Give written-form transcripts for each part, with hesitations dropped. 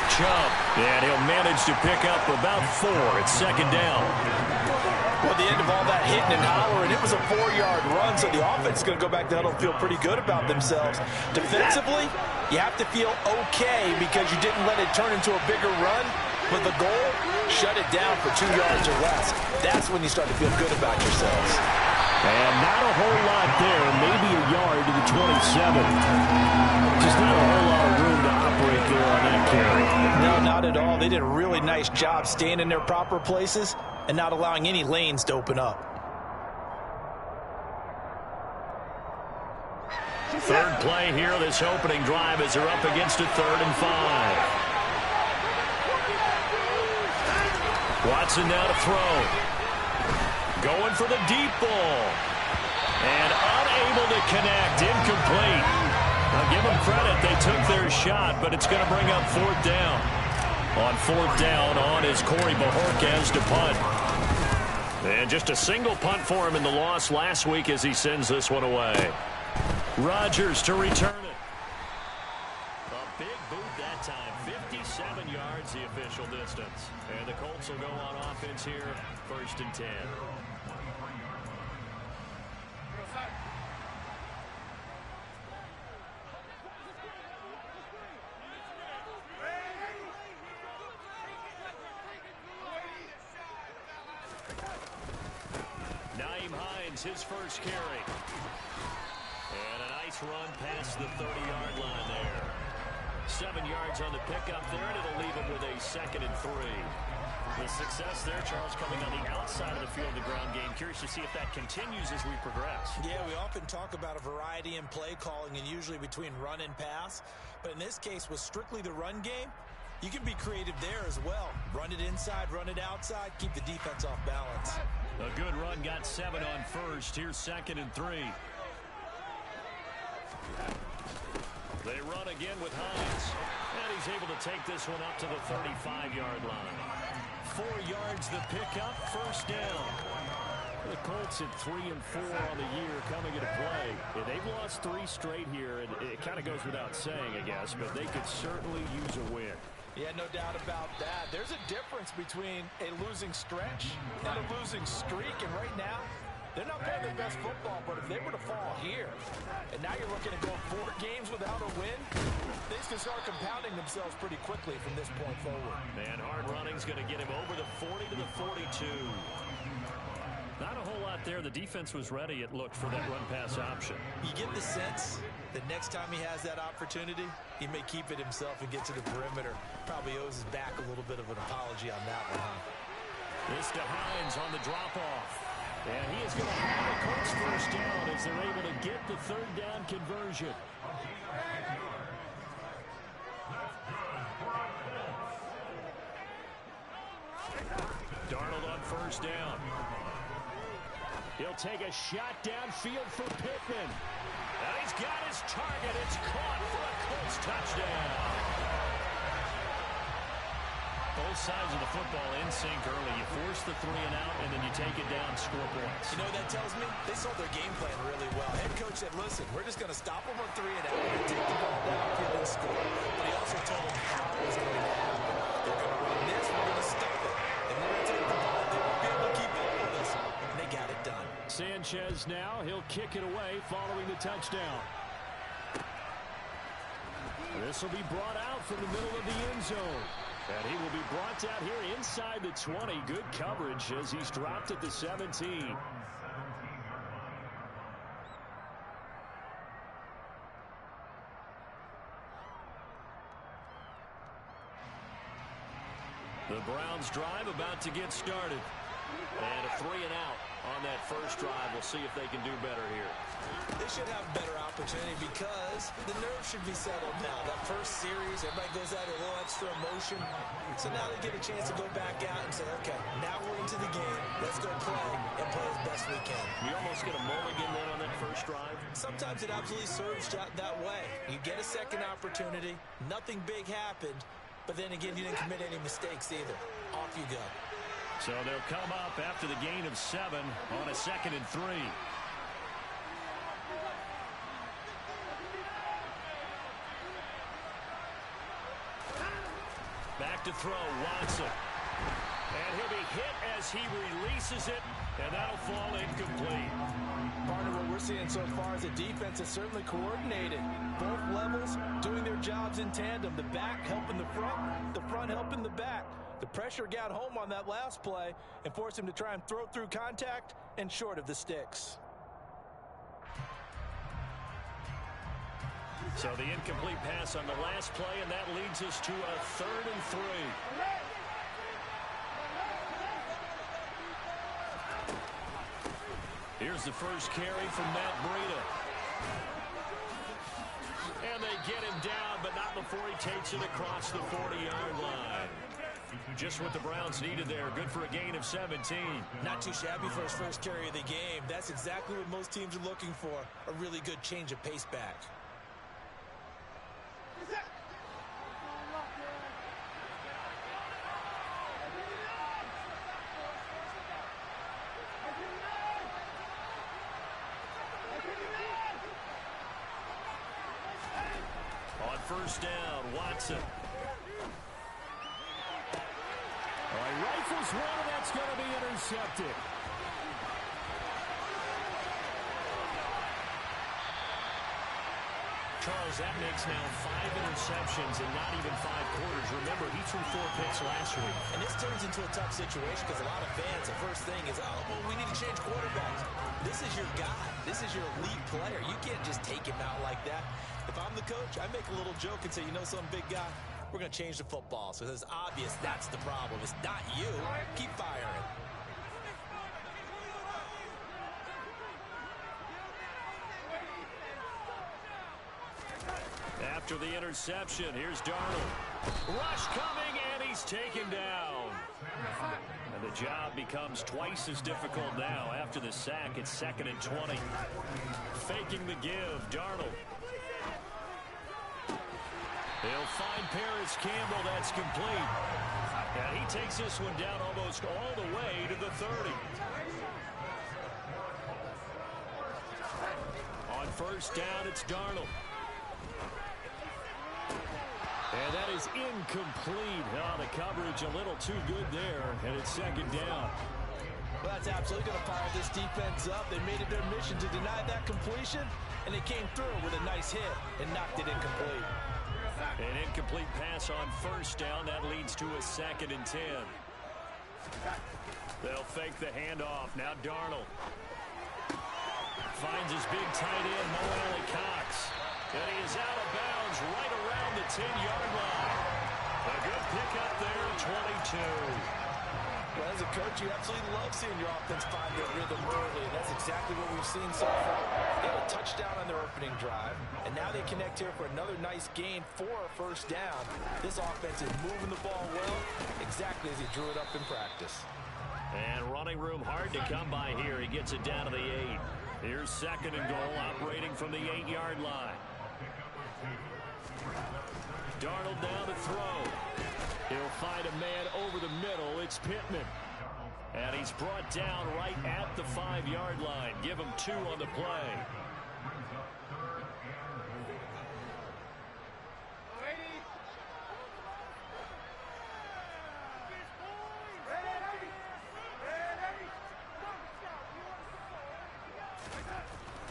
Nick Chubb. And he'll manage to pick up about 4 at second down. Well, at the end of all that hitting and hollering, it was a 4-yard run, so the offense is going to go back to huddle and feel pretty good about themselves. Defensively, you have to feel okay because you didn't let it turn into a bigger run. But the goal, shut it down for 2 yards or less. That's when you start to feel good about yourselves. And not a whole lot there, maybe a yard to the 27. Just not a whole lot of room to operate there on that carry. No, not at all. They did a really nice job staying in their proper places and not allowing any lanes to open up. Third play here, this opening drive as they're up against a 3rd and 5. Watson now to throw. Going for the deep ball. And unable to connect. Incomplete. I'll give them credit. They took their shot, but it's going to bring up 4th down. On 4th down, on is Corey Bajorquez to punt. And just a single punt for him in the loss last week as he sends this one away. Rodgers to return it. A big boot that time. 57 yards the official distance. And the Colts will go on offense here. 1st and 10. His first carry. And a nice run past the 30-yard line there. 7 yards on the pickup there, and it'll leave him with a 2nd and 3. The success there, Charles, coming on the outside of the field of the ground game. Curious to see if that continues as we progress. Yeah, we often talk about a variety in play calling and usually between run and pass. But in this case, with strictly the run game, you can be creative there as well. Run it inside, run it outside, keep the defense off balance. A good run, got 7 on first. Here's 2nd and 3. They run again with Hines. And he's able to take this one up to the 35-yard line. 4 yards the pickup, 1st down. The Colts at 3 and 4 on the year coming into play. Yeah, they've lost 3 straight here, and it kind of goes without saying, I guess, but they could certainly use a win. Yeah, no doubt about that. There's a difference between a losing stretch and a losing streak. And right now, they're not playing their best football. But if they were to fall here, and now you're looking at going 4 games without a win, things can start compounding themselves pretty quickly from this point forward. Man, hard running's going to get him over the 40 to the 42. Not a whole lot there. The defense was ready, it looked, for that run-pass option. You get the sense that next time he has that opportunity, he may keep it himself and get to the perimeter. Probably owes his back a little bit of an apology on that one, huh? This to Hines on the drop-off. And he is going to have the Colts first down as they're able to get the 3rd down conversion. Darnold on 1st down. He'll take a shot downfield for Pittman. And he's got his target. It's caught for a Colts touchdown. Both sides of the football in sync early. You force the 3 and out, and then you take it down, score points. You know what that tells me? They saw their game plan really well. Head coach said, listen, we're just going to stop them on 3 and out and take the ball downfield and score. But he also told them how it was going to happen. They're going to run this, we're going to stop it. And we're going to take the ball. They won't be able to keep up with us. And they got it done. Sanchez now, he'll kick it away following the touchdown. This will be brought out from the middle of the end zone. And he will be brought down here inside the 20. Good coverage as he's dropped at the 17. The Browns drive about to get started. And a 3 and out on that first drive. We'll see if they can do better here. They should have a better opportunity because the nerves should be settled now. That first series, everybody goes out a little extra emotion. So now they get a chance to go back out and say, okay, now we're into the game. Let's go play and play as best we can. You almost get a mulligan then on that first drive. Sometimes it absolutely serves that way. You get a second opportunity. Nothing big happened. But then again, you didn't commit any mistakes either. Off you go. So they'll come up after the gain of 7 on a 2nd and 3. Back to throw, Watson. And he'll be hit as he releases it, and that'll fall incomplete. Partner, what we're seeing so far is the defense is certainly coordinated. Both levels doing their jobs in tandem. The back helping the front helping the back. The pressure got home on that last play and forced him to try and throw through contact and short of the sticks. So the incomplete pass on the last play, and that leads us to a 3rd and 3. Here's the first carry from Matt Breida. And they get him down, but not before he takes it across the 40-yard line. Just what the Browns needed there. Good for a gain of 17. Not too shabby for his first carry of the game. That's exactly what most teams are looking for. A really good change of pace back. On first down, Watson. All right, rifles one, and that's going to be intercepted. Charles, that makes now 5 interceptions in not even 5 quarters. Remember, he threw 4 picks last week. And this turns into a tough situation because a lot of fans, the first thing is, oh, well, we need to change quarterbacks. This is your guy. This is your elite player. You can't just take him out like that. If I'm the coach, I make a little joke and say, you know something, big guy? We're going to change the football. So it's obvious that's the problem. It's not you. Keep firing. After the interception, here's Darnold. Rush coming, and he's taken down. And the job becomes twice as difficult now. After the sack, it's 2nd and 20. Faking the give, Darnold. He'll find Paris Campbell. That's complete. And he takes this one down almost all the way to the 30. On first down, it's Darnold. And that is incomplete. Oh, the coverage a little too good there, and it's 2nd down. Well, that's absolutely going to fire this defense up. They made it their mission to deny that completion, and they came through with a nice hit and knocked it incomplete. An incomplete pass on first down. That leads to a 2nd and 10. They'll fake the handoff. Now Darnold finds his big tight end, Mo Alley-Cox. And he is out of bounds right around the 10-yard line. A good pickup there, 22. Well, as a coach, you absolutely love seeing your offense find their rhythm early, and that's exactly what we've seen so far. They got a touchdown on their opening drive, and now they connect here for another nice gain for a first down. This offense is moving the ball well, exactly as he drew it up in practice. And running room hard to come by here. He gets it down to the 8. Here's 2nd and goal, operating from the 8-yard line. Darnold down to throw. He'll find a man over the middle. It's Pittman. And he's brought down right at the 5-yard line. Give him 2 on the play.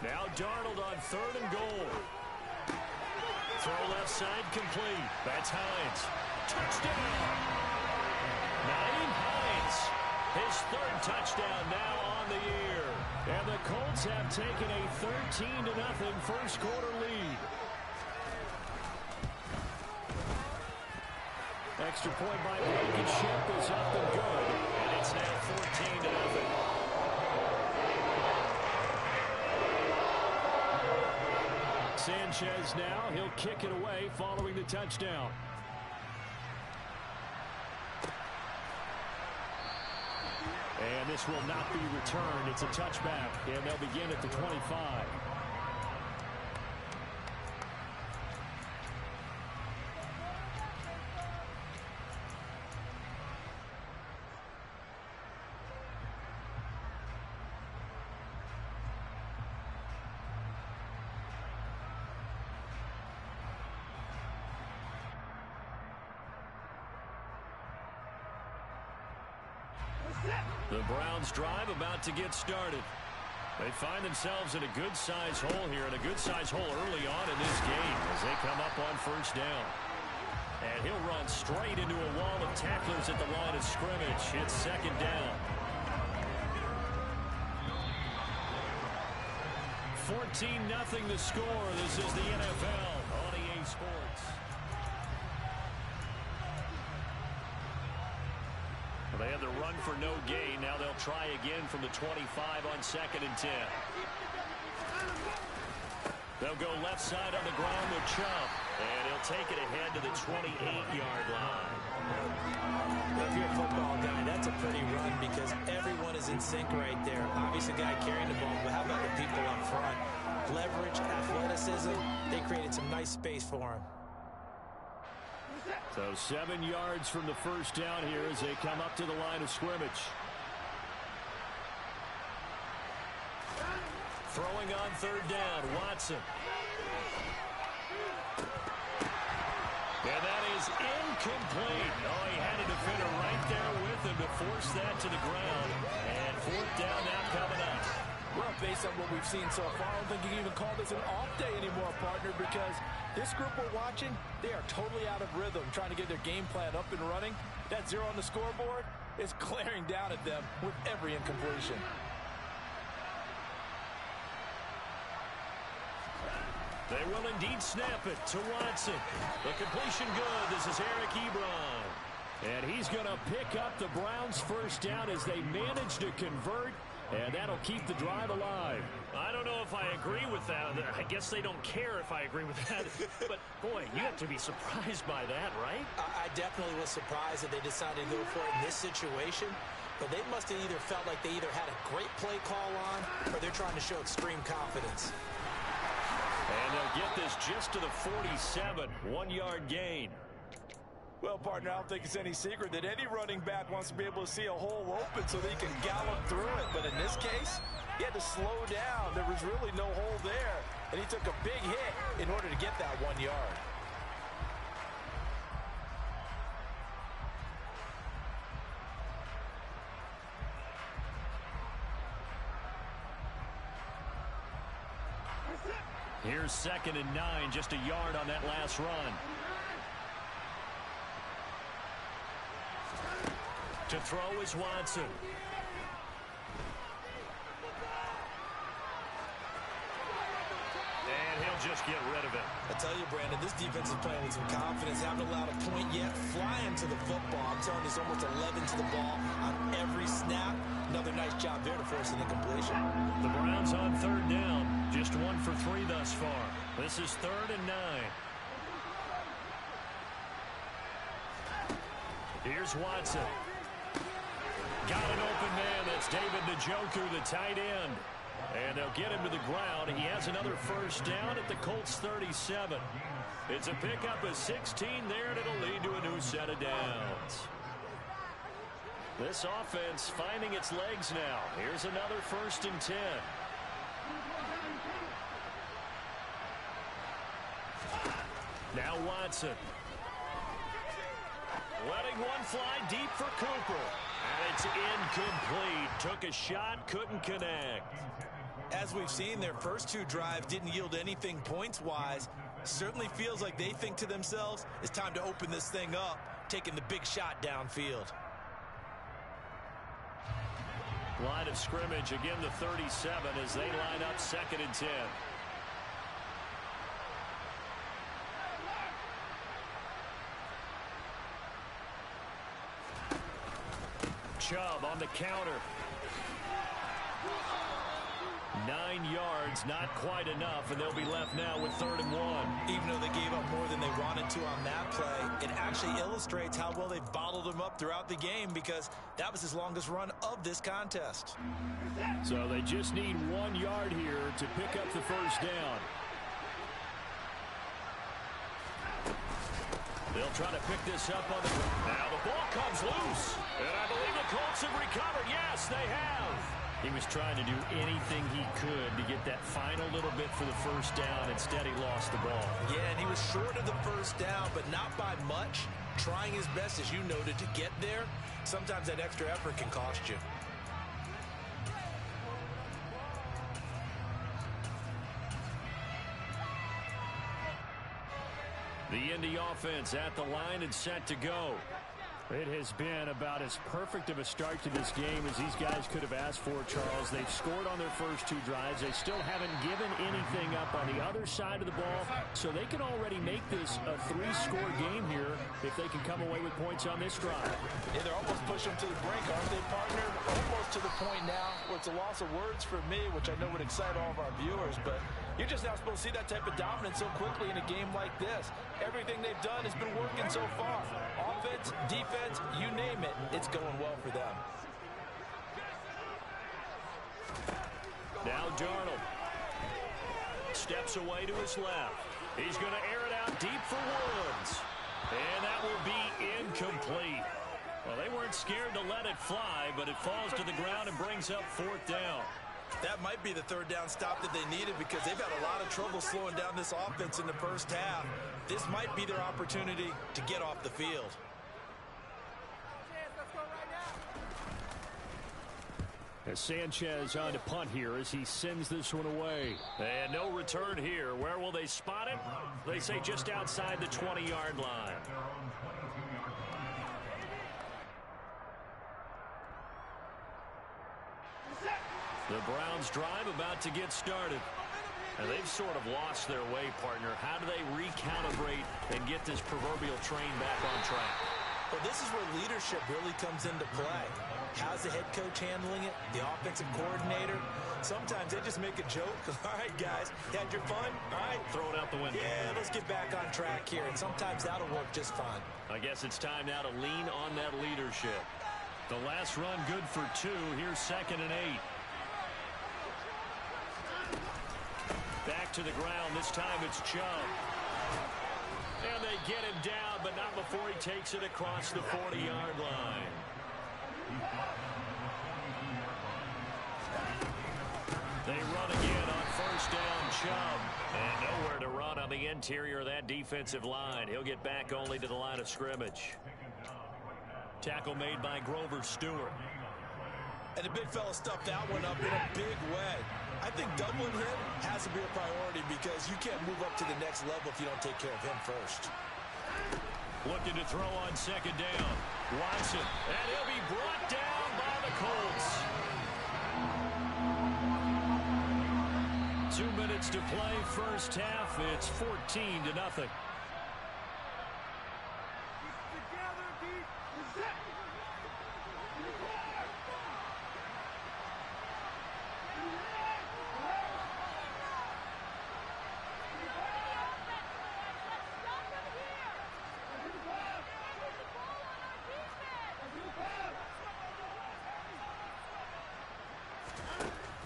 Now Darnold on 3rd and goal. Throw left side complete. That's Hines. Touchdown! Naeem Hines. His 3rd touchdown now on the year. And the Colts have taken a 13-0 first quarter lead. Extra point by Blankenship is up and good. And it's now 14-0. Sanchez now, he'll kick it away following the touchdown. And this will not be returned. It's a touchback, and they'll begin at the 25. The Browns drive about to get started. They find themselves in a good-sized hole here, and a good-sized hole early on in this game as they come up on first down. And he'll run straight into a wall of tacklers at the line of scrimmage. It's second down. 14-0 the score. This is the NFL on EA Sports. They had the run for no gain. Now they'll try again from the 25 on 2nd and 10. They'll go left side on the ground with Chubb. And he'll take it ahead to the 28-yard line. If you're a football guy, that's a pretty run because everyone is in sync right there. Obviously, the guy carrying the ball, but how about the people up front? Leverage, athleticism, they created some nice space for him. So 7 yards from the first down here as they come up to the line of scrimmage. Throwing on third down, Watson. And that is incomplete. Oh, he had a defender right there with him to force that to the ground. And fourth down now coming up. Well, based on what we've seen so far, I don't think you can even call this an off day anymore, partner, because this group we're watching, they are totally out of rhythm, trying to get their game plan up and running. That 0 on the scoreboard is glaring down at them with every incompletion. They will indeed snap it to Watson. The completion good. This is Eric Ebron. And he's going to pick up the Browns' first down as they manage to convert. And that'll keep the drive alive. I don't know if I agree with that. I guess they don't care if I agree with that. But, boy, you have to be surprised by that, right? I definitely was surprised that they decided to go for it in this situation. But they must have either felt like they either had a great play call on or they're trying to show extreme confidence. And they'll get this just to the 47. 1-yard gain. Well, partner, I don't think it's any secret that any running back wants to be able to see a hole open so they can gallop through it. But in this case, he had to slow down. There was really no hole there. And he took a big hit in order to get that 1 yard. Here's 2nd and 9, just a yard on that last run. To throw is Watson. And he'll just get rid of it. I tell you, Brandon, this defense is playing with some confidence. Haven't allowed a point yet. Flying to the football. I'm telling you, it's almost 11 to the ball on every snap. Another nice job there to force an incompletion. The Browns on third down. Just 1 for 3 thus far. This is 3rd and 9. Here's Watson. Got an open man. That's David Njoku, the tight end. And they'll get him to the ground. He has another first down at the Colts 37. It's a pickup of 16 there, and it'll lead to a new set of downs. This offense finding its legs now. Here's another 1st and 10. Now Watson. Letting one fly deep for Cooper. And it's incomplete. Took a shot, couldn't connect. As we've seen, their first 2 drives didn't yield anything points-wise. Certainly feels like they think to themselves, it's time to open this thing up, taking the big shot downfield. Line of scrimmage, again the 37 as they line up 2nd and 10. Chubb on the counter. 9 yards, not quite enough, and they'll be left now with 3rd and 1. Even though they gave up more than they wanted to on that play, it actually illustrates how well they've bottled them up throughout the game because that was his longest run of this contest. So they just need 1 yard here to pick up the first down. They'll try to pick this up on the ground. Now the ball comes loose. And I believe the Colts have recovered. Yes, they have. He was trying to do anything he could to get that final little bit for the first down. Instead, he lost the ball. Yeah, and he was short of the first down, but not by much. Trying his best, as you noted, to get there. Sometimes that extra effort can cost you. The Indy offense at the line and set to go. It has been about as perfect of a start to this game as these guys could have asked for, Charles. They've scored on their first two drives. They still haven't given anything up on the other side of the ball, so they can already make this a three-score game here if they can come away with points on this drive. Yeah, they're almost pushing them to the brink, aren't they, partner? Almost to the point now where it's a loss of words for me, which I know would excite all of our viewers, but you're just not supposed to see that type of dominance so quickly in a game like this. Everything they've done has been working so far. Offense, defense, you name it, it's going well for them. Now Darnold steps away to his left. He's going to air it out deep for Woods. And that will be incomplete. Well, they weren't scared to let it fly, but it falls to the ground and brings up fourth down. That might be the third down stop that they needed because they've had a lot of trouble slowing down this offense in the first half. This might be their opportunity to get off the field. As Sanchez on to punt here as he sends this one away. And no return here. Where will they spot it? They say just outside the 20-yard line. The Browns drive about to get started. And they've sort of lost their way, partner. How do they recalibrate and get this proverbial train back on track? Well, this is where leadership really comes into play. How's the head coach handling it? The offensive coordinator? Sometimes they just make a joke. All right, guys, you had your fun? All right. Throw it out the window. Yeah, let's get back on track here. And sometimes that'll work just fine. I guess it's time now to lean on that leadership. The last run good for 2. Here's 2nd and 8. Back to the ground. This time it's Chubb. And they get him down, but not before he takes it across the 40-yard line. They run again on first down, Chubb. And nowhere to run on the interior of that defensive line. He'll get back only to the line of scrimmage. Tackle made by Grover Stewart. And the big fella stuffed that one up in a big way. I think doubling him has to be a priority because you can't move up to the next level if you don't take care of him first. Looking to throw on second down. Watson. And he'll be brought down by the Colts. 2 minutes to play first half. It's 14-0.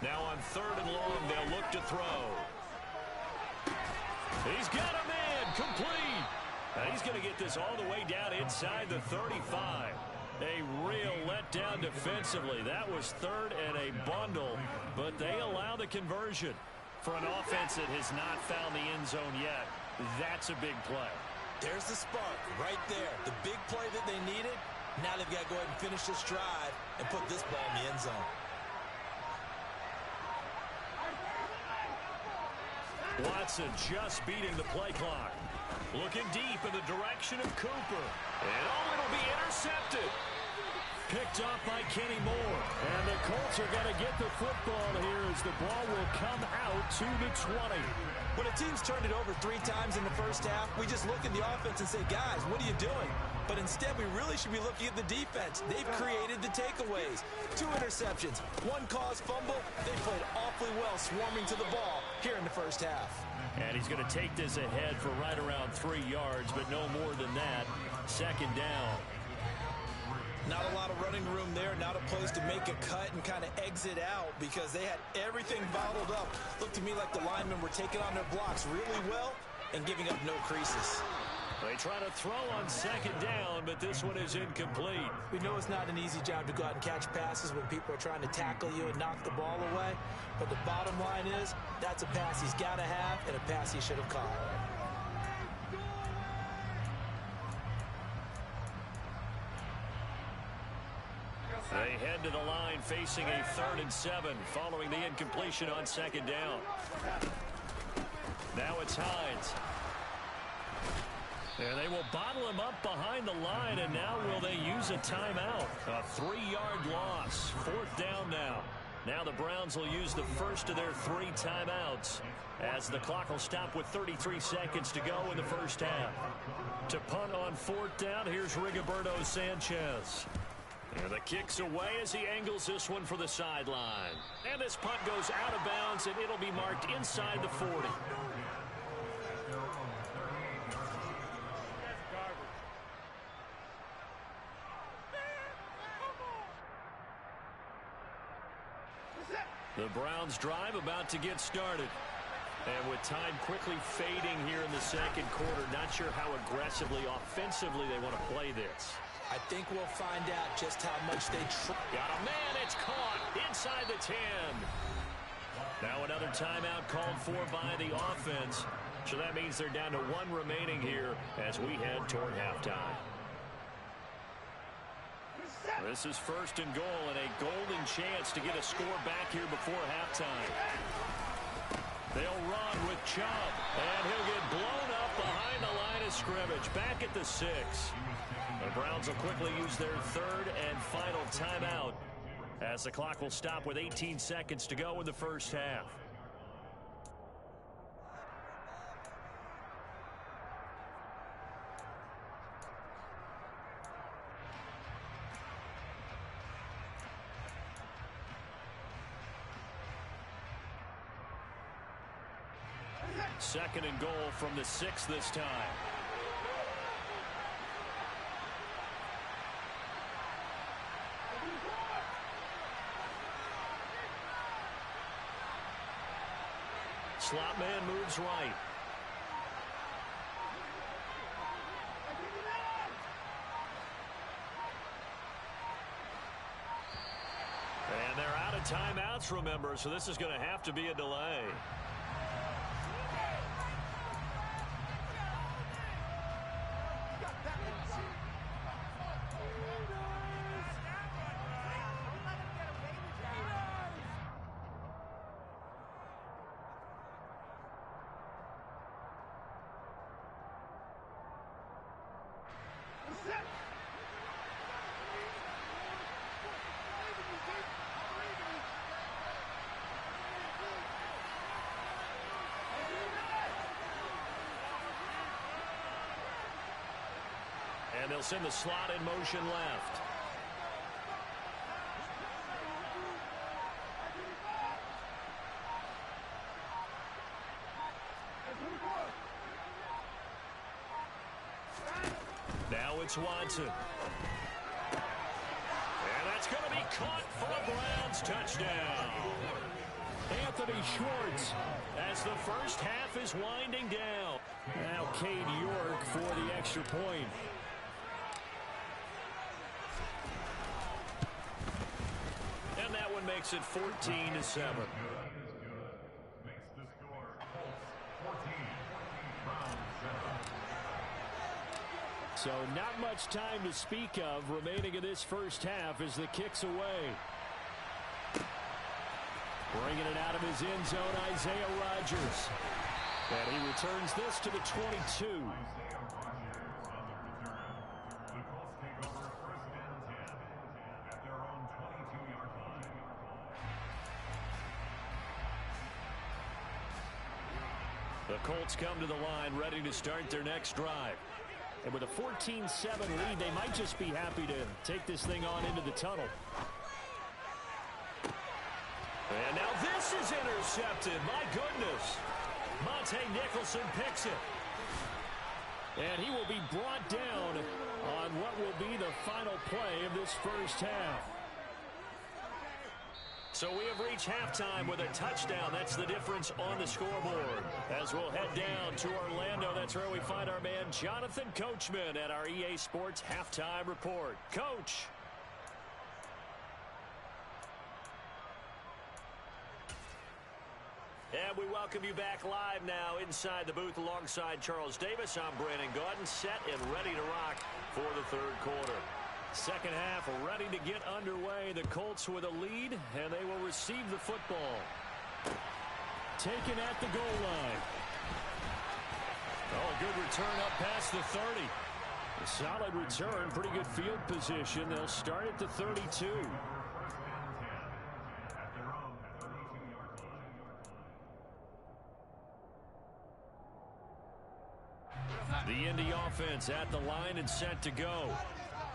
Now on 3rd and long, they'll look to throw. He's got him in, complete. And he's going to get this all the way down inside the 35. A real letdown defensively. That was 3rd and a bundle, but they allow the conversion. For an offense that has not found the end zone yet, that's a big play. There's the spark right there. The big play that they needed. Now they've got to go ahead and finish this drive and put this ball in the end zone. Watson just beating the play clock. Looking deep in the direction of Cooper. And it'll be intercepted. Picked off by Kenny Moore. And the Colts are going to get the football here as the ball will come out to the 20. When a team's turned it over 3 times in the first half, we just look at the offense and say, guys, what are you doing? But instead, we really should be looking at the defense. They've created the takeaways. 2 interceptions, 1 caused fumble. They played awfully well swarming to the ball here in the first half. And he's going to take this ahead for right around 3 yards, but no more than that. 2nd down. Not a lot of running room there, not a place to make a cut and kind of exit out because they had everything bottled up. Looked to me like the linemen were taking on their blocks really well and giving up no creases. They try to throw on second down, but this one is incomplete. We know it's not an easy job to go out and catch passes when people are trying to tackle you and knock the ball away. But the bottom line is, that's a pass he's got to have and a pass he should have caught. They head to the line facing a 3rd and 7 following the incompletion on second down. Now it's Hines. And they will bottle him up behind the line, and now will they use a timeout? A 3-yard loss. 4th down now. Now the Browns will use the first of their 3 timeouts as the clock will stop with 33 seconds to go in the first half. To punt on 4th down, here's Rigoberto Sanchez. And the kick's away as he angles this one for the sideline. And this punt goes out of bounds, and it'll be marked inside the 40. The Browns drive about to get started. And with time quickly fading here in the second quarter, not sure how aggressively, offensively they want to play this. I think we'll find out just how much they try. Got a man, it's caught inside the 10. Now another timeout called for by the offense. So that means they're down to 1 remaining here as we head toward halftime. This is 1st and goal and a golden chance to get a score back here before halftime. They'll run with Chubb, and he'll get blown up behind the line of scrimmage, back at the 6. The Browns will quickly use their 3rd and final timeout as the clock will stop with 18 seconds to go in the first half. Second and goal from the 6 this time. Slot man moves right. And they're out of timeouts, remember, so this is going to have to be a delay. And they'll send the slot in motion left. Now it's Watson. And that's going to be caught for a Browns touchdown. Anthony Schwartz as the first half is winding down. Now Cade York for the extra point. And that one makes it 14-7. Makes the score 14. So not much time to speak of remaining in this first half as the kick's away. Bringing it out of his end zone, Isaiah Rodgers. And he returns this to the 22. The Colts take over 1st and 10 at their own 22-yard line. The Colts come to the line ready to start their next drive. And with a 14-7 lead, they might just be happy to take this thing on into the tunnel. And now this is intercepted. My goodness. Monte Nicholson picks it. And he will be brought down on what will be the final play of this first half. So we have reached halftime with a touchdown. That's the difference on the scoreboard. As we'll head down to Orlando, that's where we find our man Jonathan Coachman at our EA Sports Halftime Report. Coach. And we welcome you back live now inside the booth alongside Charles Davis. I'm Brandon Gaudin, set and ready to rock for the third quarter. Second half ready to get underway. The Colts with a lead, and they will receive the football. Taken at the goal line. Oh, a good return up past the 30. A solid return, pretty good field position. They'll start at the 32. The Indy offense at the line and set to go.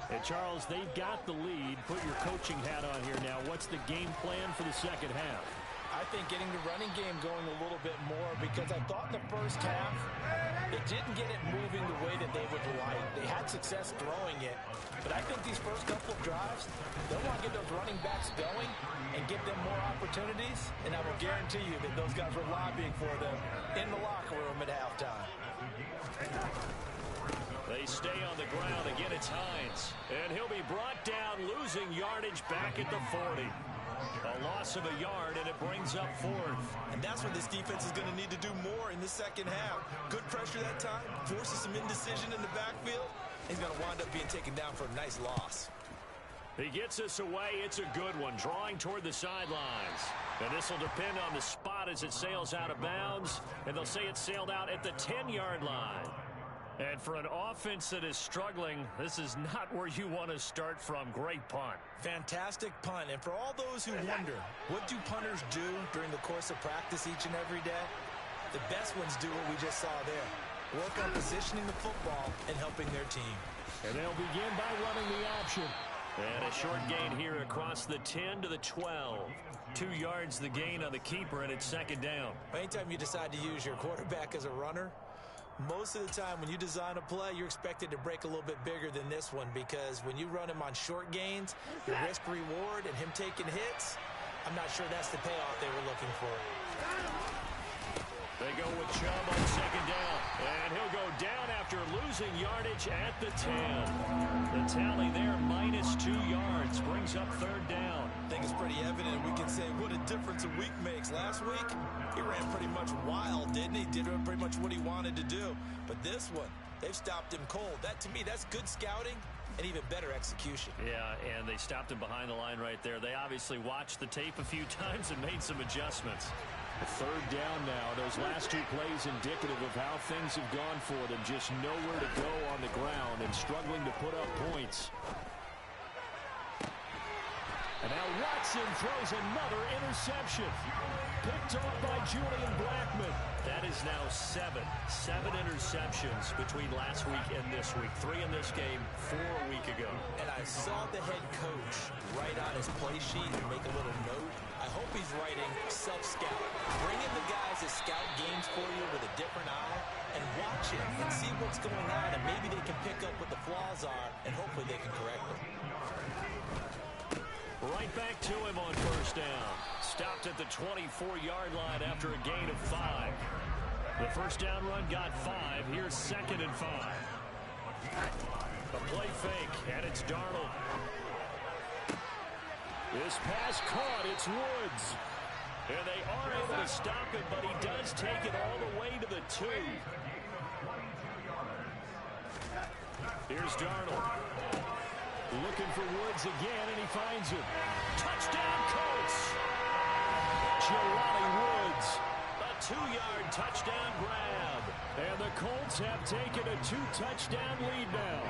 And Charles, they've got the lead. Put your coaching hat on here now. What's the game plan for the second half? I think getting the running game going a little bit more, because I thought in the first half they didn't get it moving the way that they would like. They had success throwing it, but I think these first couple of drives, they'll want to get those running backs going and give them more opportunities, and I will guarantee you that those guys were lobbying for them in the locker room at halftime. They stay on the ground. Again, it's Hines. And he'll be brought down, losing yardage back at the 40. A loss of a yard, and it brings up fourth. And that's where this defense is going to need to do more in the second half. Good pressure that time, forces some indecision in the backfield. He's going to wind up being taken down for a nice loss. He gets us away. It's a good one, drawing toward the sidelines. And this will depend on the spot as it sails out of bounds. And they'll say it sailed out at the 10-yard line. And for an offense that is struggling, this is not where you want to start from. Great punt. Fantastic punt. And for all those who wonder, what do punters do during the course of practice each and every day? The best ones do what we just saw there. Work on positioning the football and helping their team. And they'll begin by running the option. And a short gain here across the 10 to the 12. 2 yards the gain on the keeper, and it's second down. Anytime you decide to use your quarterback as a runner, most of the time when you design a play, you're expected to break a little bit bigger than this one, because when you run him on short gains, your risk-reward and him taking hits, I'm not sure that's the payoff they were looking for. They go with Chubb on second down, and he'll go down after losing yardage at the 10. The tally there, -2 yards, brings up third down. I think it's pretty evident. We can say what a difference a week makes. Last week, he ran pretty much wild, didn't he? Did pretty much what he wanted to do. But this one, they've stopped him cold. That, to me, that's good scouting and even better execution. Yeah, and they stopped him behind the line right there. They obviously watched the tape a few times and made some adjustments. Third down now. Those last 2 plays indicative of how things have gone for them. Just nowhere to go on the ground and struggling to put up points. And now Watson throws another interception. Picked off by Julian Blackmon. That is now 7 interceptions between last week and this week. 3 in this game, 4 a week ago. And I saw the head coach write on his play sheet and make a little note. I hope he's writing self-scout. Bring in the guys that scout games for you with a different eye and watch it and see what's going on, and maybe they can pick up what the flaws are, and hopefully they can correct them. Right back to him on first down. Stopped at the 24-yard line after a gain of 5. The first down run got 5. Here's 2nd and 5. A play fake, and it's Darnold. This pass caught. It's Woods. And they are able to stop it, but he does take it all the way to the 2. Here's Darnold. Looking for Woods again, and he finds him. Touchdown, Colts! Jelani Woods. A 2-yard touchdown grab. And the Colts have taken a 2-touchdown lead now.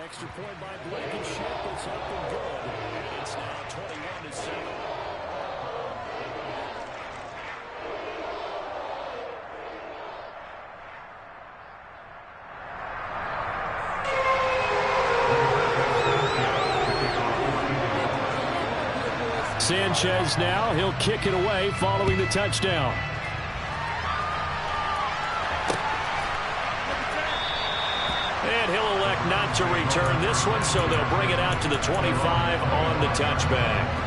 Extra point by Blankenship is up and good. And it's now 21-7. Sanchez now, he'll kick it away following the touchdown. And he'll elect elect not to return this one, so they'll bring it out to the 25 on the touchback.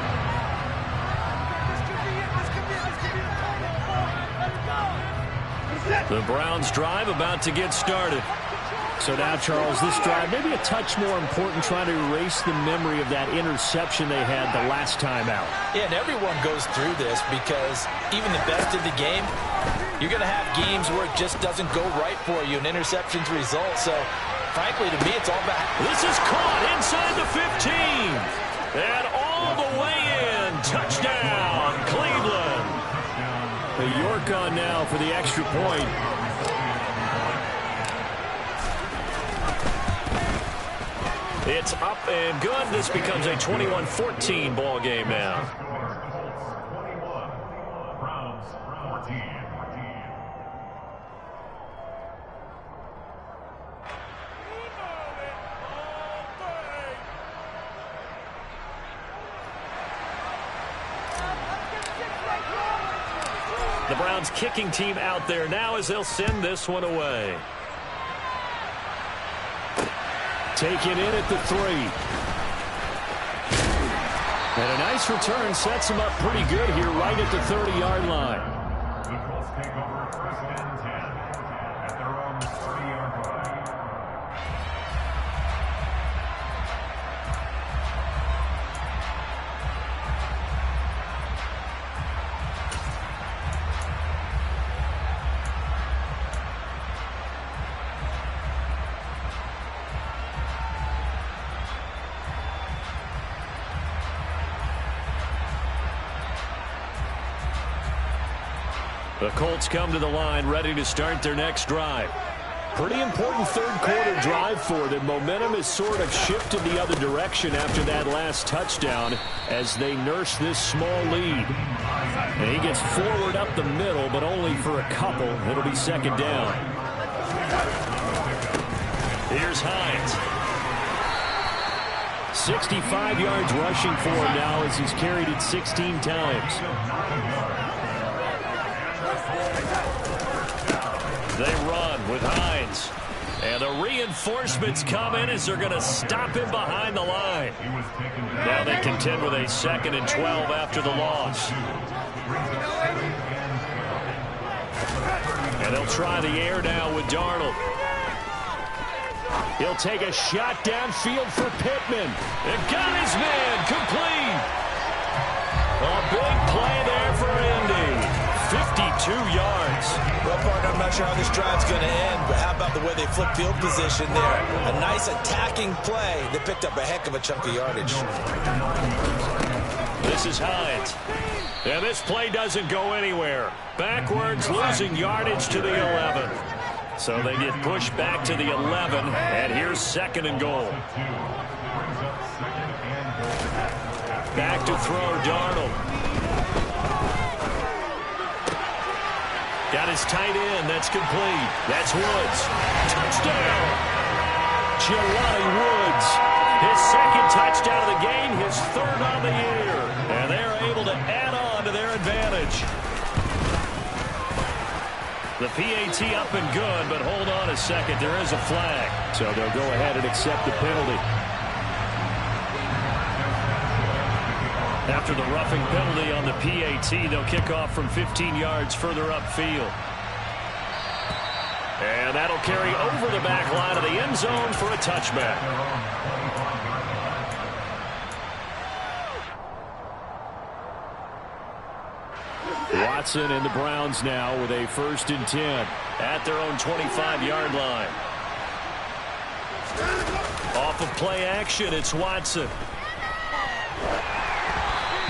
The Browns drive about to get started. So now, Charles, this drive maybe a touch more important, trying to erase the memory of that interception they had the last time out. Yeah, and everyone goes through this because even the best in the game, you're going to have games where it just doesn't go right for you, and interceptions result. So, frankly, to me, it's all back. This is caught inside the 15. And all the way in. Touchdown, Cleveland. The York on now for the extra point. It's up and good. This becomes a 21-14 ball game now. The Browns kicking team out there now as they'll send this one away. Taken in at the 3. And a nice return sets him up pretty good here right at the 30-yard line. The Colts take over 1st and 10 at their own 30-yard line. The Colts come to the line ready to start their next drive. Pretty important third-quarter drive for them. Momentum has sort of shifted the other direction after that last touchdown as they nurse this small lead. And he gets forward up the middle, but only for a couple. It'll be second down. Here's Hines. 65 yards rushing for him now as he's carried it 16 times. They run with Hines. And the reinforcements come in as they're going to stop him behind the line. Now they contend with a 2nd and 12 after the loss. And they'll try the air now with Darnold. He'll take a shot downfield for Pittman. And got his man complete. A big play there for Indy. 52 yards. Well, partner, I'm not sure how this drive's going to end, but how about the way they flip field position there? A nice attacking play that picked up a heck of a chunk of yardage. This is Hines. And this play doesn't go anywhere. Backwards, losing yardage to the 11. So they get pushed back to the 11, and here's 2nd and goal. Back to throw, Darnold. Got his tight end. That's complete. That's Woods. Touchdown. Jelani Woods. His 2nd touchdown of the game. His 3rd on the year. And they're able to add on to their advantage. The PAT up and good, but hold on a second. There is a flag. So they'll go ahead and accept the penalty. After the roughing penalty on the PAT, they'll kick off from 15 yards further upfield. And that'll carry over the back line of the end zone for a touchback. Watson and the Browns now with a 1st and 10 at their own 25-yard line. Off of play action, it's Watson.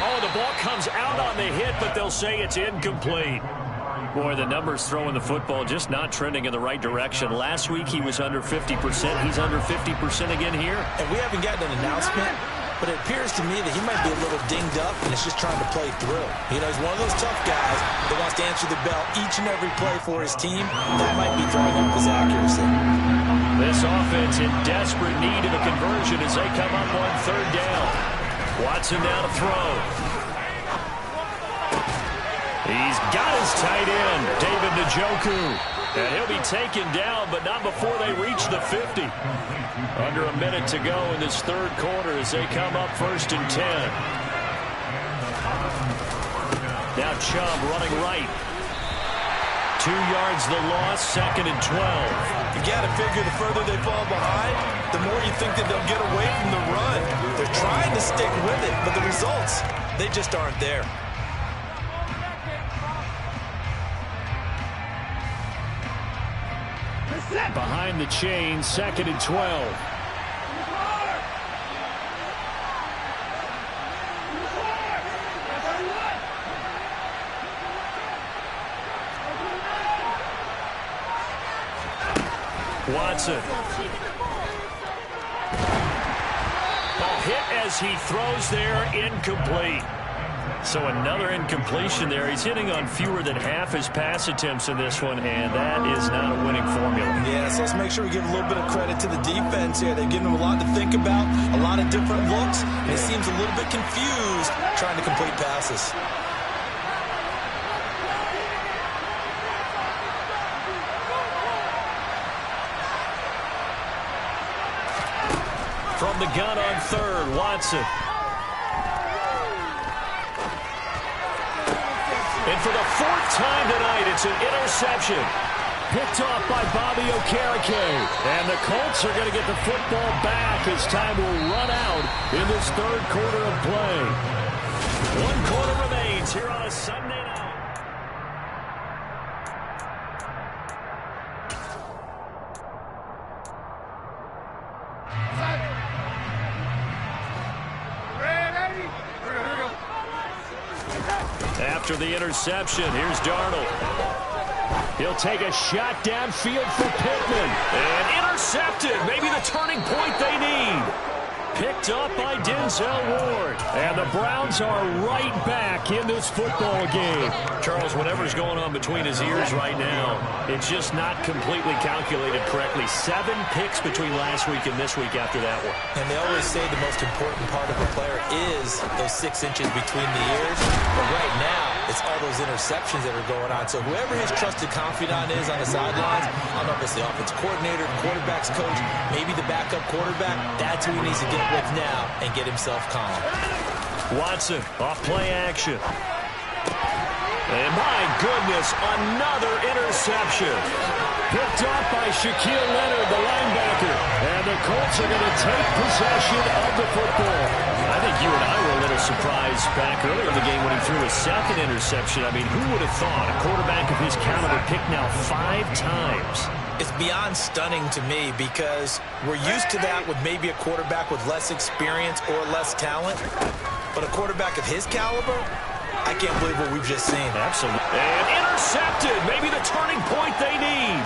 Oh, the ball comes out on the hit, but they'll say it's incomplete. Boy, the numbers throwing the football just not trending in the right direction. Last week he was under 50%. He's under 50% again here. And we haven't gotten an announcement, but it appears to me that he might be a little dinged up and is just trying to play through. You know, he's one of those tough guys that wants to answer the bell each and every play for his team. That might be throwing up his accuracy. This offense in desperate need of a conversion as they come up on 3rd down. Watson now to throw. He's got his tight end, David Njoku. And he'll be taken down, but not before they reach the 50. Under a minute to go in this third quarter as they come up 1st and 10. Now Chubb running right. 2 yards the loss, 2nd and 12. You got to figure the further they fall behind, the more you think that they'll get away from the run. They're trying to stick with it, but the results, they just aren't there. Behind the chain, 2nd and 12. Watson. Ball hit as he throws there, incomplete. So another incompletion there. He's hitting on fewer than half his pass attempts in this one, and that is not a winning formula. Yeah, so let's make sure we give a little bit of credit to the defense here. They've given him a lot to think about, a lot of different looks, and he seems a little bit confused trying to complete passes. From the gun on third, Watson. And for the 4th time tonight, it's an interception. Picked off by Bobby Okereke. And the Colts are going to get the football back as time will run out in this third quarter of play. 1 quarter remains here on a Sunday night. After the interception, here's Darnold. He'll take a shot downfield for Pittman. And intercepted. Maybe the turning point they need. Picked up by Denzel Ward. And the Browns are right back in this football game. Charles, whatever's going on between his ears right now, it's just not completely calculated correctly. 7 picks between last week and this week after that one. And they always say the most important part of a player is those 6 inches between the ears. But right now, it's all those interceptions that are going on. So whoever his trusted confidant is on the sidelines, I don't know if it's the offensive coordinator, quarterback's coach, maybe the backup quarterback, that's who he needs to get with now and get himself calm. Watson off play action. And my goodness, another interception. Picked off by Shaquille Leonard, the linebacker. And the Colts are going to take possession of the football. I think you and I were a little surprised back earlier in the game when he threw his 2nd interception. I mean, who would have thought a quarterback of his caliber picked now 5 times? It's beyond stunning to me because we're used to that with maybe a quarterback with less experience or less talent. But a quarterback of his caliber, I can't believe what we've just seen. Absolutely. And intercepted. Maybe the turning point they need.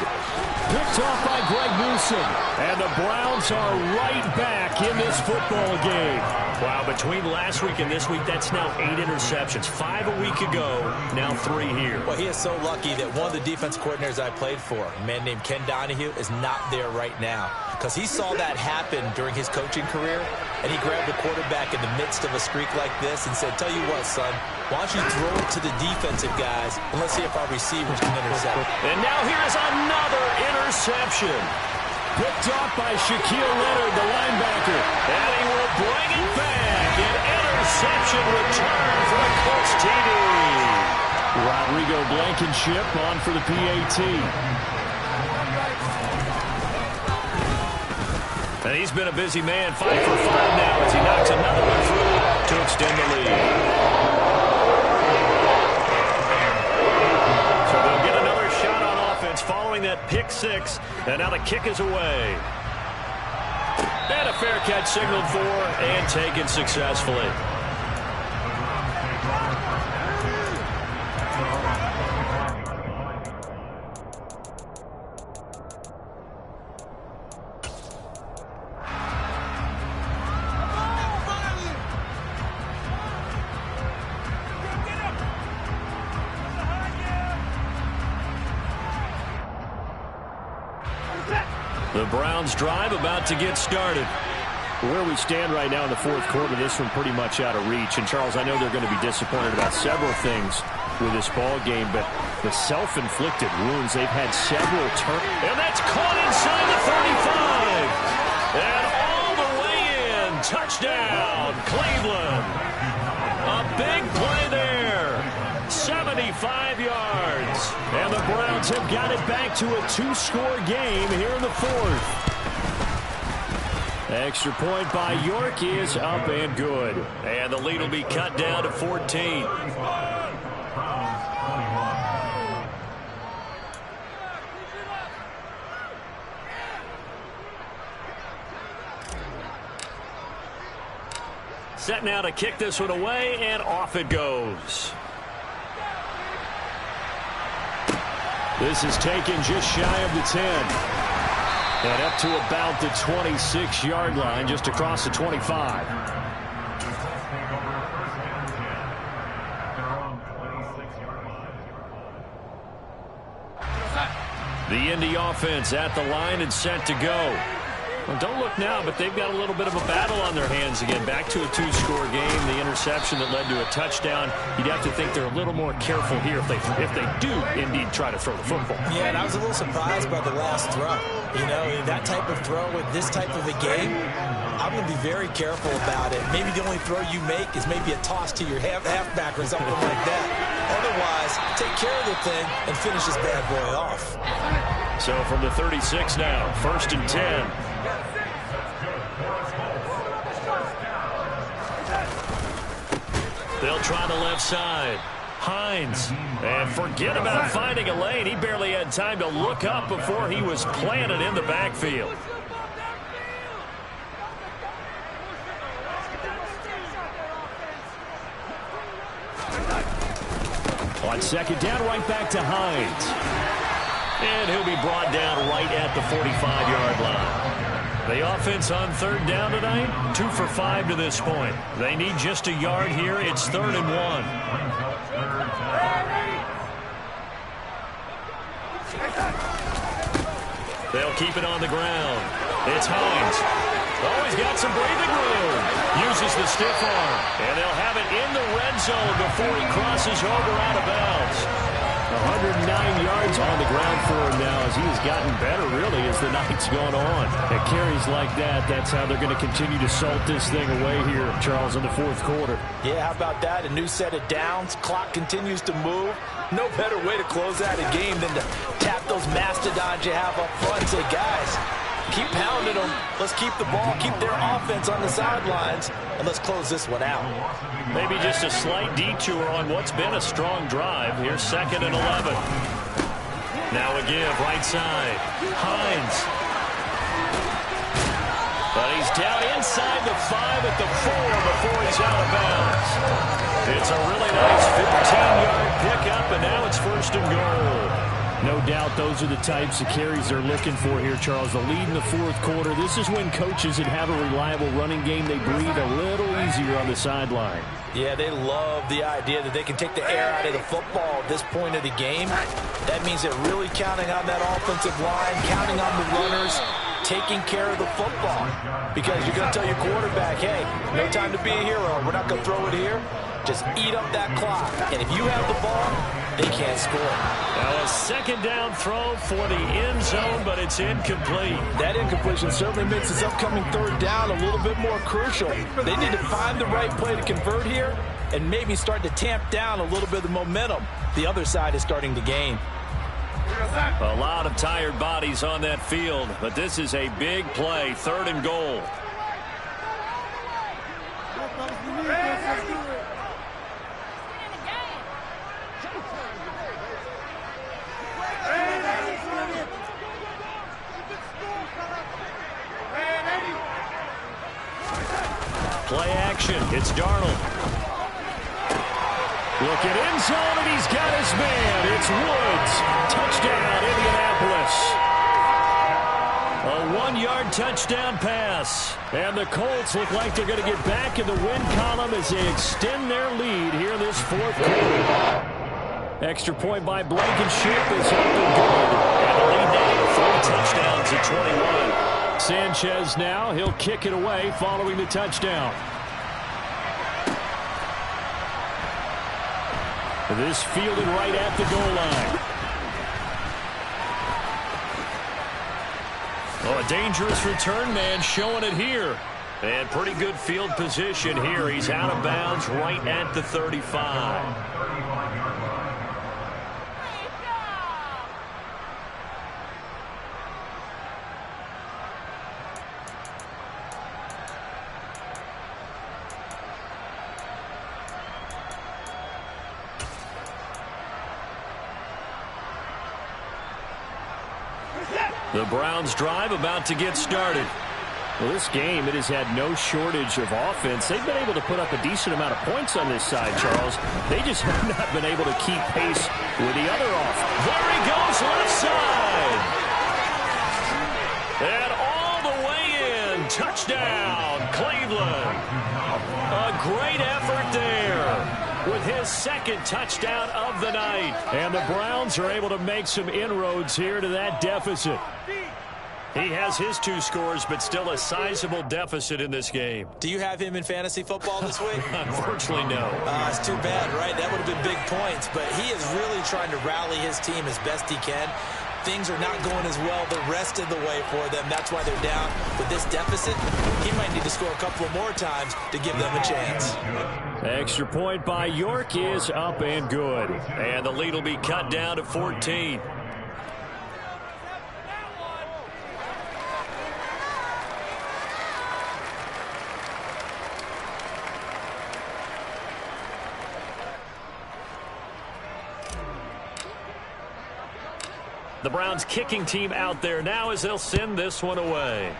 Picked off by Greg Newsome. And the Browns are right back in this football game. Wow, between last week and this week, that's now 8 interceptions. 5 a week ago, now 3 here. Well, he is so lucky that one of the defense coordinators I played for, a man named Ken Donahue, is not there right now. Because he saw that happen during his coaching career, and he grabbed the quarterback in the midst of a streak like this and said, tell you what, son, why don't you throw it to the defensive guys, and let's see if our receivers can intercept. And now here is another interception. Picked off by Shaquille Leonard, the linebacker. And he will bring it back. An interception return for the Colts TD. Rodrigo Blankenship on for the PAT. And he's been a busy man, 5 for 5 now as he knocks another one through to extend the lead. So they'll get another shot on offense following that pick 6, and now the kick is away. And a fair catch signaled for and taken successfully. The Browns drive about to get started. Where we stand right now in the 4th quarter, this one pretty much out of reach. And, Charles, I know they're going to be disappointed about several things with this ball game, but The self-inflicted wounds. They've had several turns. And that's caught inside the 35. And all the way in. Touchdown, Cleveland. A big play there. 75 yards. And the Browns have got it back to a 2-score game here in the fourth. Extra point by York is up and good. And the lead will be cut down to 14. Set now to kick this one away, and off it goes. This is taken just shy of the 10. And up to about the 26-yard line, just across the 25. The Indy offense at the line and set to go. Well, don't look now, but they've got a little bit of a battle on their hands again. Back to a 2-score game. The interception that led to a touchdown. You'd have to think they're a little more careful here if they do indeed try to throw the football. Yeah, and I was a little surprised by the last throw. You know, that type of throw with this type of a game, I'm going to be very careful about it. Maybe the only throw you make is maybe a toss to your halfback or something like that. Otherwise, take care of the thing and finish this bad boy off. So from the 36 now, 1st and 10. They'll try the left side. Hines. And forget about finding a lane. He barely had time to look up before he was planted in the backfield. On 2nd down, right back to Hines. And he'll be brought down right at the 45-yard line. The offense on 3rd down tonight, 2 for 5 to this point. They need just a yard here. It's 3rd and 1. They'll keep it on the ground. It's Hines. Oh, he's got some breathing room. Uses the stiff arm. And they'll have it in the red zone before he crosses over out of bounds. 109 yards on the ground for him now as he has gotten better, really, as the night's gone on. At carries like that, that's how they're going to continue to salt this thing away here, Charles, in the 4th quarter. Yeah, how about that? A new set of downs. Clock continues to move. No better way to close out a game than to tap those mastodons you have up front and say, guys, keep pounding them. Let's keep the ball, keep their offense on the sidelines, and let's close this one out. Maybe just a slight detour on what's been a strong drive. Here's 2nd and 11. Now a give, right side. Hines. But he's down inside the 5 at the 4 before he's out of bounds. It's a really nice 15-yard pickup, and now it's 1st and goal. No doubt those are the types of carries they're looking for here, Charles. The lead in the 4th quarter. This is when coaches that have a reliable running game, they breathe a little easier on the sideline. Yeah, they love the idea that they can take the air out of the football at this point of the game. That means they're really counting on that offensive line, counting on the runners, taking care of the football. Because you're going to tell your quarterback, hey, no time to be a hero. We're not going to throw it here. Just eat up that clock. And if you have the ball, they can't score. Now a 2nd down throw for the end zone, but it's incomplete. That incompletion certainly makes this upcoming 3rd down a little bit more crucial. They need to find the right play to convert here and maybe start to tamp down a little bit of the momentum the other side is starting to gain. A lot of tired bodies on that field, but this is a big play, 3rd and goal. Play action. It's Darnold. Look at end zone, and he's got his man. It's Woods. Touchdown, Indianapolis. A 1-yard touchdown pass. And the Colts look like they're going to get back in the win column as they extend their lead here in this 4th quarter. Extra point by Blankenship is up and good. And the lead now to 3 touchdowns at 21. Sanchez now, he'll kick it away following the touchdown. This fielded right at the goal line. Oh, a dangerous return man showing it here. And pretty good field position here. He's out of bounds right at the 35. The Browns drive about to get started. Well, this game, it has had no shortage of offense. They've been able to put up a decent amount of points on this side, Charles. They just have not been able to keep pace with the other offense. There he goes, left side. And all the way in. Touchdown, Cleveland. A great effort there with his second touchdown of the night. And the Browns are able to make some inroads here to that deficit. He has his 2 scores, but still a sizable deficit in this game. Do you have him in fantasy football this week? Unfortunately, no. It's too bad, right? That would have been big points, but he is really trying to rally his team as best he can. Things are not going as well the rest of the way for them. That's why they're down. With this deficit, he might need to score a couple more times to give them a chance. Extra point by York is up and good. And the lead will be cut down to 14. The Browns kicking team out there now as they'll send this one away.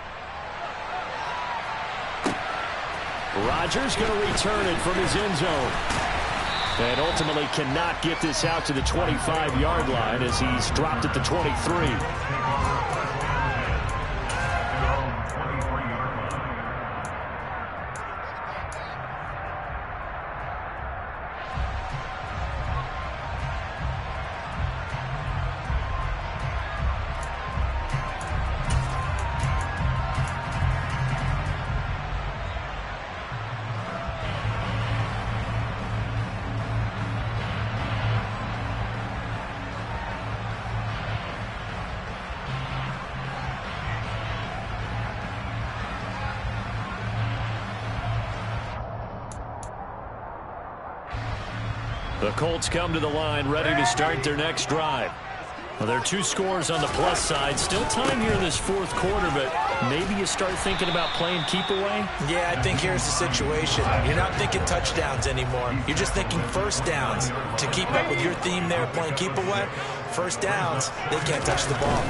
Rodgers going to return it from his end zone. And ultimately cannot get this out to the 25-yard line as he's dropped at the 23. The Colts come to the line ready to start their next drive. Well, there are 2 scores on the plus side. Still time here in this 4th quarter, but maybe you start thinking about playing keep away? Yeah, I think here's the situation. You're not thinking touchdowns anymore. You're just thinking first downs. To keep up with your theme there, playing keep away, first downs, they can't touch the ball.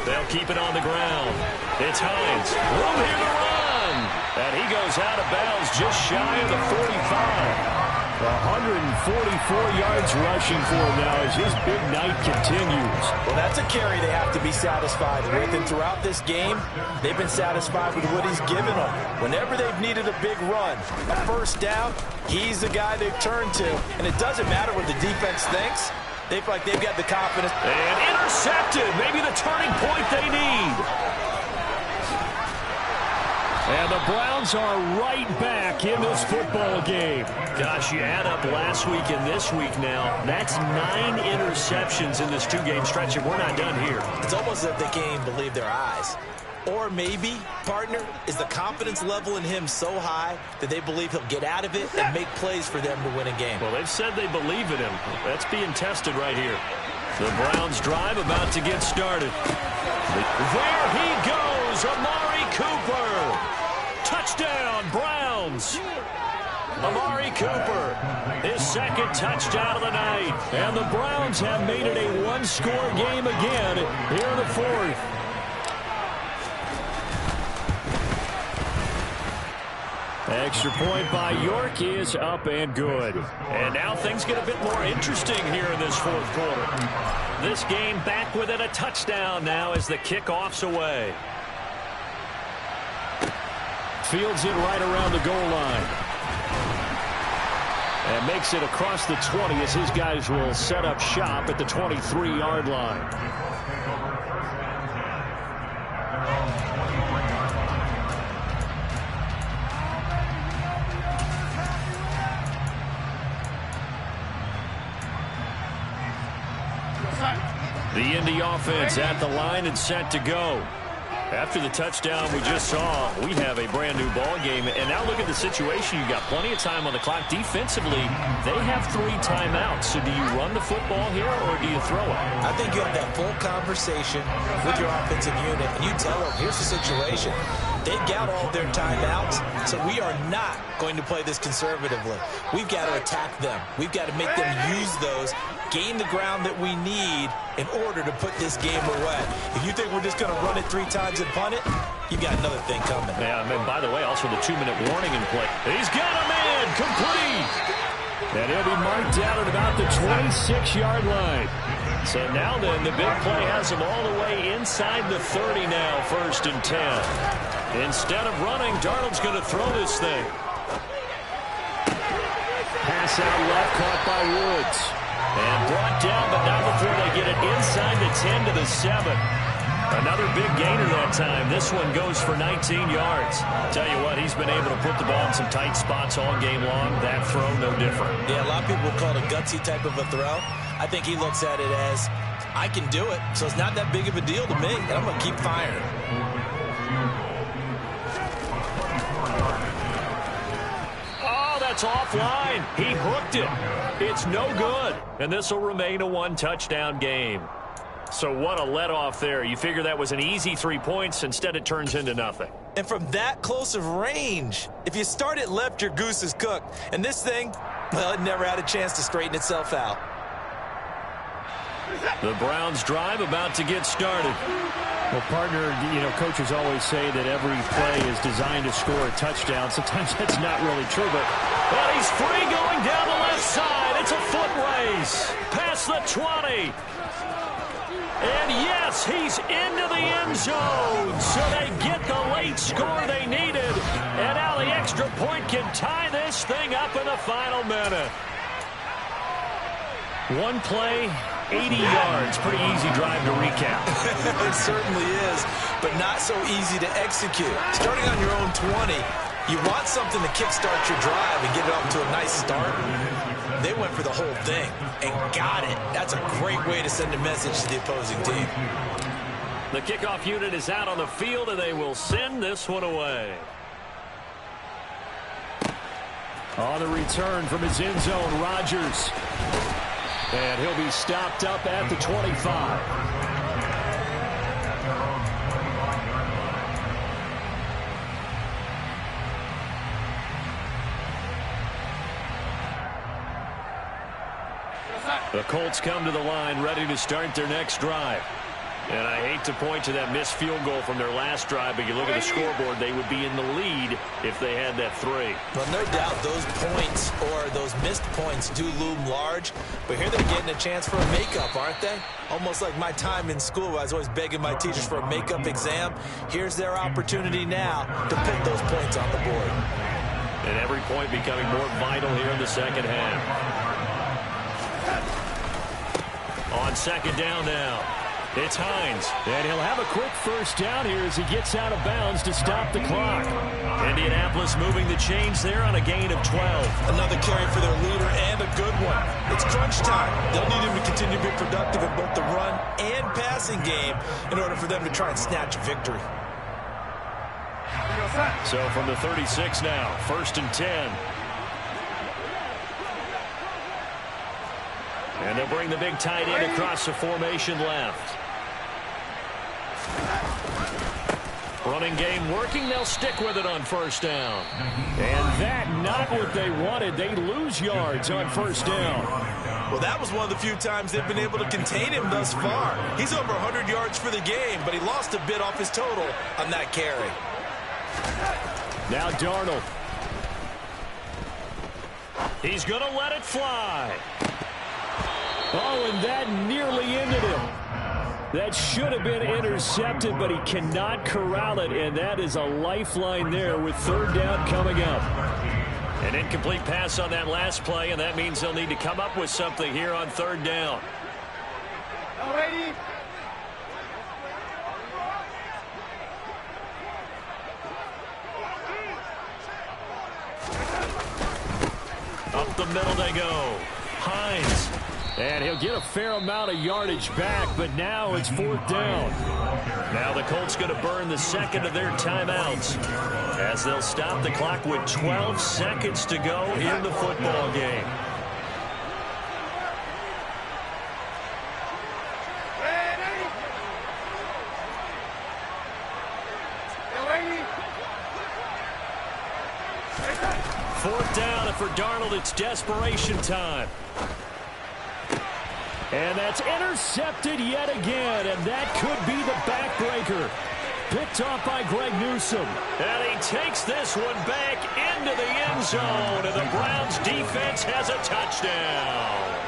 They'll keep it on the ground. It's Hines. Room here to run. And he goes out of bounds just shy of the 45. 144 yards rushing for him now as his big night continues. Well, that's a carry they have to be satisfied with. And throughout this game, they've been satisfied with what he's given them. Whenever they've needed a big run, a first down, he's the guy they've turned to. And it doesn't matter what the defense thinks. They feel like they've got the confidence. And intercepted. Maybe the turning point they need. And the Browns are right back in this football game. Gosh, you add up last week and this week now. That's 9 interceptions in this 2-game stretch, and we're not done here. It's almost as if they can't even believe their eyes. Or maybe, partner, is the confidence level in him so high that they believe he'll get out of it and make plays for them to win a game. Well, they've said they believe in him. That's being tested right here. The Browns drive about to get started. There he goes, Amari Cooper. Touchdown, Browns. Amari Cooper, his second touchdown of the night. And the Browns have made it a 1-score game again here in the 4th. Extra point by York is up and good. And now things get a bit more interesting here in this 4th quarter. This game back within a touchdown now as the kickoff's away. Fields it right around the goal line. And makes it across the 20 as his guys will set up shop at the 23-yard line. The Indy offense at the line and set to go. After the touchdown we just saw, we have a brand new ball game. And now look at the situation. You got plenty of time on the clock. Defensively, they have 3 timeouts. So do you run the football here or do you throw it? I think you have that full conversation with your offensive unit, and you tell them, here's the situation. They've got all their timeouts, so we are not going to play this conservatively. We've got to attack them. We've got to make them use those, gain the ground that we need in order to put this game away. If you think we're just going to run it 3 times and punt it, you've got another thing coming. Yeah, and by the way, also the 2-minute warning in play. He's got a man, complete. And he'll be marked down at about the 26-yard line. So now then, the big play has him all the way inside the 30 now, 1st and 10. Instead of running, Darnold's going to throw this thing. Pass out left, caught by Woods. And brought down, but not before they get it inside the 10 to the 7. Another big gainer that time. This one goes for 19 yards. Tell you what, he's been able to put the ball in some tight spots all game long. That throw, no different. Yeah, a lot of people would call it a gutsy type of a throw. I think he looks at it as, I can do it, so it's not that big of a deal to me, and I'm going to keep firing. Oh, that's offline. He hooked it. It's no good. And this will remain a 1-touchdown game. So what a let-off there. You figure that was an easy 3 points. Instead, it turns into nothing. And from that close of range, if you start it left, your goose is cooked. And this thing, well, it never had a chance to straighten itself out. The Browns drive about to get started. Well, partner, you know, coaches always say that every play is designed to score a touchdown. Sometimes that's not really true, but he's free going down the left side. It's a foot race. Past the 20. And yes, he's into the end zone. So they get the late score they needed. And now the extra point can tie this thing up in the final minute. One play, 80 yards. Pretty easy drive to recap. It certainly is, but not so easy to execute. Starting on your own 20, you want something to kickstart your drive and get it off to a nice start. They went for the whole thing and got it. That's a great way to send a message to the opposing team. The kickoff unit is out on the field, and they will send this one away. on the return from his end zone, Rodgers. And he'll be stopped up at the 25. The Colts come to the line ready to start their next drive. And I hate to point to that missed field goal from their last drive, but you look at the scoreboard, they would be in the lead if they had that three. Well, no doubt those points or those missed points do loom large, but here they're getting a chance for a makeup, aren't they? Almost like my time in school, I was always begging my teachers for a makeup exam. Here's their opportunity now to put those points on the board. And every point becoming more vital here in the second half. On second down now. It's Hines. And he'll have a quick first down here as he gets out of bounds to stop the clock. Indianapolis moving the chains there on a gain of 12. Another carry for their leader and a good one. It's crunch time. They'll need him to continue to be productive in both the run and passing game in order for them to try and snatch a victory. So from the 36 now, 1st and 10. And they'll bring the big tight end across the formation left. Running game working. They'll stick with it on first down. And that not what they wanted. They lose yards on first down. Well, that was one of the few times they've been able to contain him thus far. He's over 100 yards for the game, but he lost a bit off his total on that carry. Now Darnold. He's going to let it fly. Oh, and that nearly ended him. That should have been intercepted, but he cannot corral it, and that is a lifeline there with third down coming up. An incomplete pass on that last play, and that means they'll need to come up with something here on third down. Up the middle they go. Hines. And he'll get a fair amount of yardage back, but now it's 4th down. Now the Colts going to burn the second of their timeouts as they'll stop the clock with 12 seconds to go in the football game. Fourth down, and for Darnold, it's desperation time. And that's intercepted yet again, and that could be the backbreaker. Picked off by Greg Newsome. And he takes this one back into the end zone, and the Browns defense has a touchdown.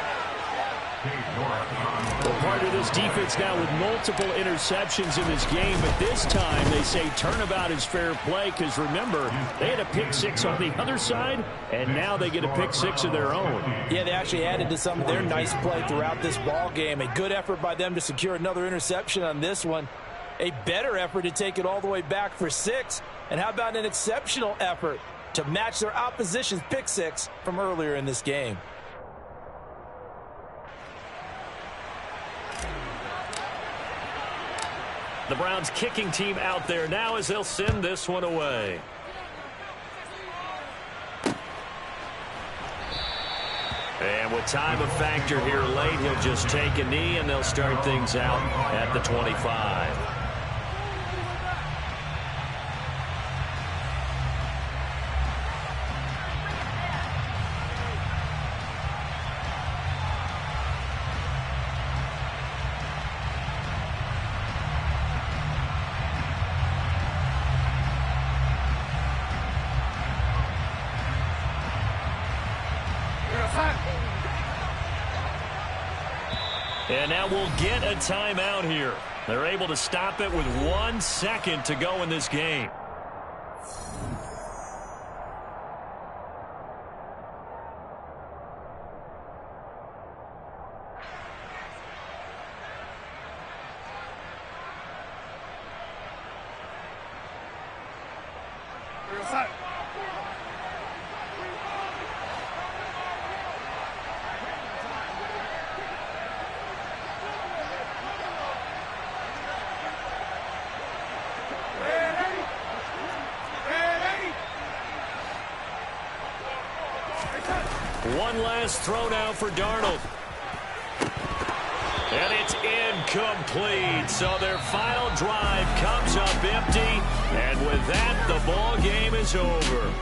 Well, part of this defense now with multiple interceptions in this game, but this time they say turnabout is fair play because, remember, they had a pick six on the other side, and now they get a pick six of their own. Yeah, they actually added to some of their nice play throughout this ball game. A good effort by them to secure another interception on this one. A better effort to take it all the way back for 6. And how about an exceptional effort to match their opposition's pick six from earlier in this game? The Browns kicking team out there now as they'll send this one away. And with time a factor here late, he'll just take a knee and they'll start things out at the 25. And now we'll get a timeout here. They're able to stop it with 1 second to go in this game. One last throw now for Darnold. And it's incomplete. So their final drive comes up empty. And with that, the ball game is over.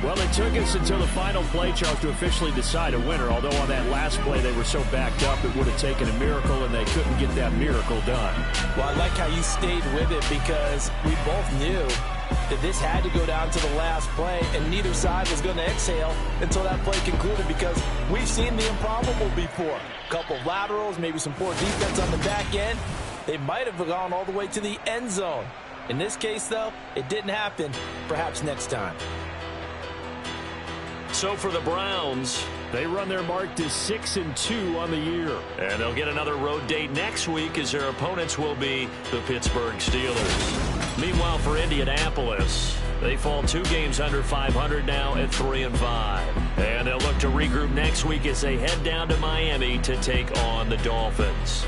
Well, it took us until the final play, Charles, to officially decide a winner. Although on that last play they were so backed up, it would have taken a miracle, and they couldn't get that miracle done. Well, I like how you stayed with it because we both knew that this had to go down to the last play, and neither side was going to exhale until that play concluded because we've seen the improbable before. A couple of laterals, maybe some poor defense on the back end. They might have gone all the way to the end zone. In this case, though, it didn't happen. Perhaps next time. So for the Browns, they run their mark to 6-2 on the year. And they'll get another road date next week as their opponents will be the Pittsburgh Steelers. Meanwhile, for Indianapolis, they fall 2 games under 500 now at 3-5. And they'll look to regroup next week as they head down to Miami to take on the Dolphins.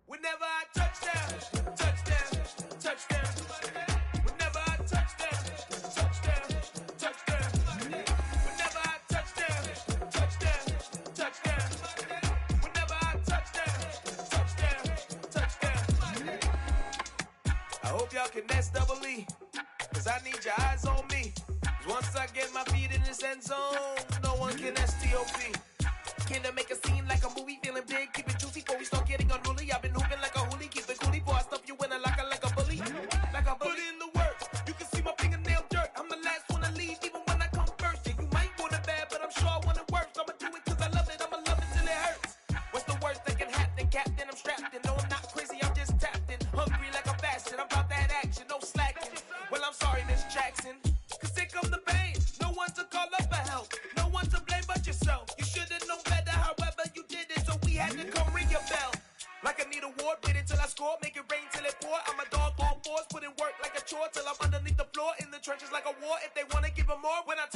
Whenever I touchdown, touchdown, touchdown. Whenever I touchdown, touchdown, touchdown. Whenever I touchdown, touchdown, touchdown. Whenever I touchdown, touchdown, touchdown. I hope y'all can nest double E, 'cause Cause I need your eyes on me. Once I get my feet in this end zone, no one can STOP. Can I make a scene like a movie, feeling big, keep it juicy before we start getting unruly. I've been hooping like a hoolie, keep it coolie before I stuff you in a locker like a bully. Like a bully. Put in the work, you can see my fingernail dirt. I'm the last one to leave, even when I come first. Yeah, you might want it bad, but I'm sure I want it worse. I'ma do it cause I love it, I'ma love it till it hurts. What's the worst that can happen, Captain? I'm strapped in, no I'm not crazy, I'm just tapped in. Hungry like I'm fasting, I'm about that action, no slacking. Well, I'm sorry, Miss Jackson, cause here come the pain. No one to call up for help, no one to blame but yourself. You should've known better, however you did it, so we had to come ring your bell. Like I need a ward, wait until I score, make it rain till it pour. I'm a dog on fours, put in work like a chore till I'm underneath the floor, in the trenches like a war. If they wanna give 'em more, when I